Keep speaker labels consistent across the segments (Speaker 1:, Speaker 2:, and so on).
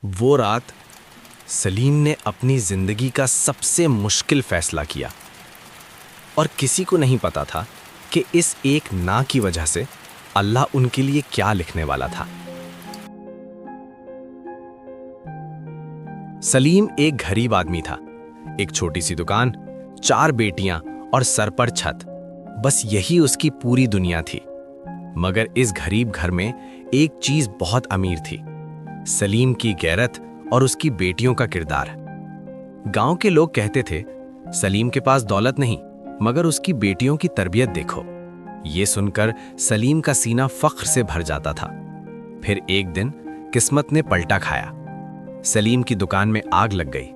Speaker 1: वो रात सलीम ने अपनी जिंदगी का सबसे मुश्किल फैसला किया और किसी को नहीं पता था कि इस एक ना की वजह से अल्लाह उनके लिए क्या लिखने वाला था। सलीम एक गरीब आदमी था। एक छोटी सी दुकान, 4 बेटियां और सर पर छत, बस यही उसकी पूरी दुनिया थी। मगर इस गरीब घर में एक चीज बहुत अमीर थी, सलीम की गैरत और उसकी बेटियों का किरदार। गांव के लोग कहते थे, सलीम के पास दौलत नहीं मगर उसकी बेटियों की तरबियत देखो। ये सुनकर सलीम का सीना फख्र से भर जाता था। फिर एक दिन किस्मत ने पलटा खाया। सलीम की दुकान में आग लग गई।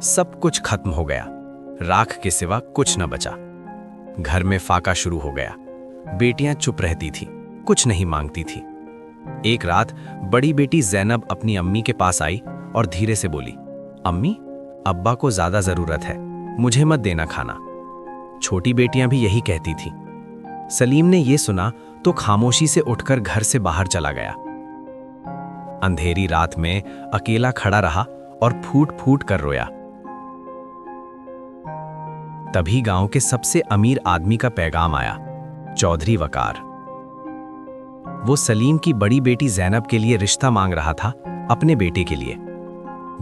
Speaker 1: सब कुछ खत्म हो गया, राख के सिवा कुछ न बचा। घर में फाका शुरू हो गया। बेटियां चुप रहती थीं, कुछ नहीं मांगती थी। एक रात बड़ी बेटी ज़ैनब अपनी अम्मी के पास आई और धीरे से बोली, अम्मी, अब्बा को ज्यादा जरूरत है, मुझे मत देना खाना। छोटी बेटियां भी यही कहती थीं। सलीम ने यह सुना तो खामोशी से उठकर घर से बाहर चला गया। अंधेरी रात में अकेला खड़ा रहा और फूट फूट कर रोया। तभी गांव के सबसे अमीर आदमी का पैगाम आया, चौधरी वकार। वो सलीम की बड़ी बेटी ज़ैनब के लिए रिश्ता मांग रहा था, अपने बेटे के लिए।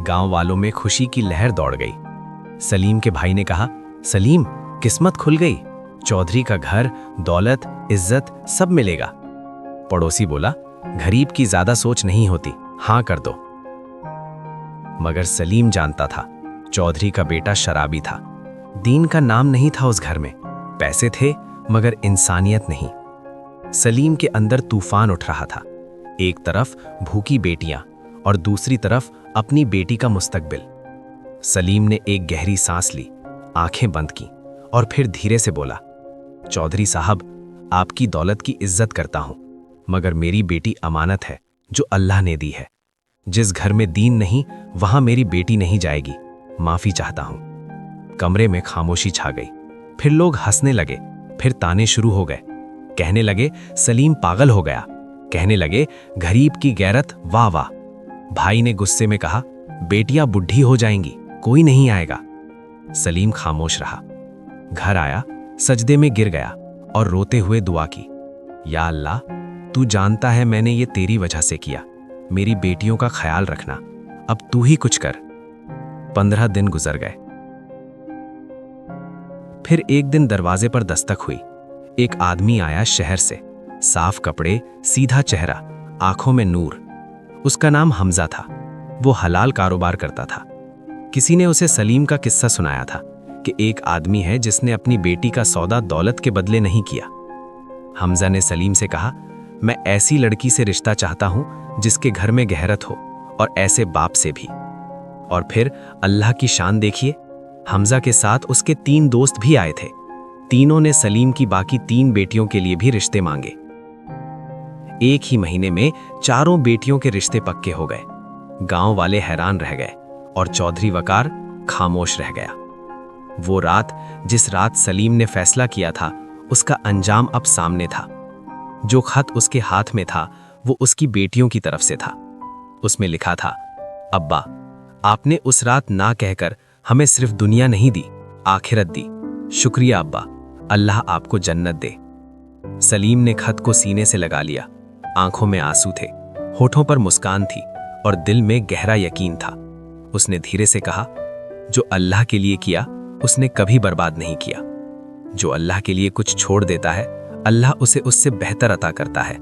Speaker 1: गांव वालों में खुशी की लहर दौड़ गई। सलीम के भाई ने कहा, सलीम, किस्मत खुल गई, चौधरी का घर, दौलत, इज्जत सब मिलेगा। पड़ोसी बोला, गरीब की ज्यादा सोच नहीं होती, हां कर दो। मगर सलीम जानता था, चौधरी का बेटा शराबी था। दीन का नाम नहीं था उस घर में। पैसे थे मगर इंसानियत नहीं। सलीम के अंदर तूफान उठ रहा था। एक तरफ भूखी बेटियां और दूसरी तरफ अपनी बेटी का मुस्तकबिल। सलीम ने एक गहरी सांस ली, आंखें बंद की और फिर धीरे से बोला, चौधरी साहब, आपकी दौलत की इज्जत करता हूं, मगर मेरी बेटी अमानत है जो अल्लाह ने दी है। जिस घर में दीन नहीं वहां मेरी बेटी नहीं जाएगी, माफी चाहता हूं। कमरे में खामोशी छा गई। फिर लोग हंसने लगे, फिर ताने शुरू हो गए। कहने लगे, सलीम पागल हो गया। कहने लगे, गरीब की गैरत, वाह वाह। भाई ने गुस्से में कहा, बेटियां बुढ़ी हो जाएंगी, कोई नहीं आएगा। सलीम खामोश रहा। घर आया, सजदे में गिर गया और रोते हुए दुआ की, या अल्लाह, तू जानता है मैंने ये तेरी वजह से किया, मेरी बेटियों का ख्याल रखना, अब तू ही कुछ कर। 15 दिन गुजर गए। फिर एक दिन दरवाजे पर दस्तक हुई। एक आदमी आया शहर से, साफ कपड़े, सीधा चेहरा, आंखों में नूर। उसका नाम हमजा था। वो हलाल कारोबार करता था। किसी ने उसे सलीम का किस्सा सुनाया था कि एक आदमी है जिसने अपनी बेटी का सौदा दौलत के बदले नहीं किया। हमजा ने सलीम से कहा, मैं ऐसी लड़की से रिश्ता चाहता हूं जिसके घर में गहरत हो और ऐसे बाप से भी। और फिर अल्लाह की शान देखिए, हमजा के साथ उसके 3 दोस्त भी आए थे। तीनों ने सलीम की बाकी 3 बेटियों के लिए भी रिश्ते मांगे। एक ही महीने में 4 बेटियों के रिश्ते पक्के हो गए। गांव वाले हैरान रह गए और चौधरी वकार खामोश रह गया। वो रात, जिस रात सलीम ने फैसला किया था, उसका अंजाम अब सामने था। जो खत उसके हाथ में था वो उसकी बेटियों की तरफ से था। उसमें लिखा था, अब्बा, आपने उस रात ना कहकर हमें सिर्फ दुनिया नहीं दी, आखिरत दी। शुक्रिया अब्बा, अल्लाह आपको जन्नत दे। सलीम ने खत को सीने से लगा लिया। आंखों में आंसू थे, होठों पर मुस्कान थी और दिल में गहरा यकीन था। उसने धीरे से कहा, जो अल्लाह के लिए किया उसने कभी बर्बाद नहीं किया। जो अल्लाह के लिए कुछ छोड़ देता है, अल्लाह उसे उससे बेहतर अता करता है।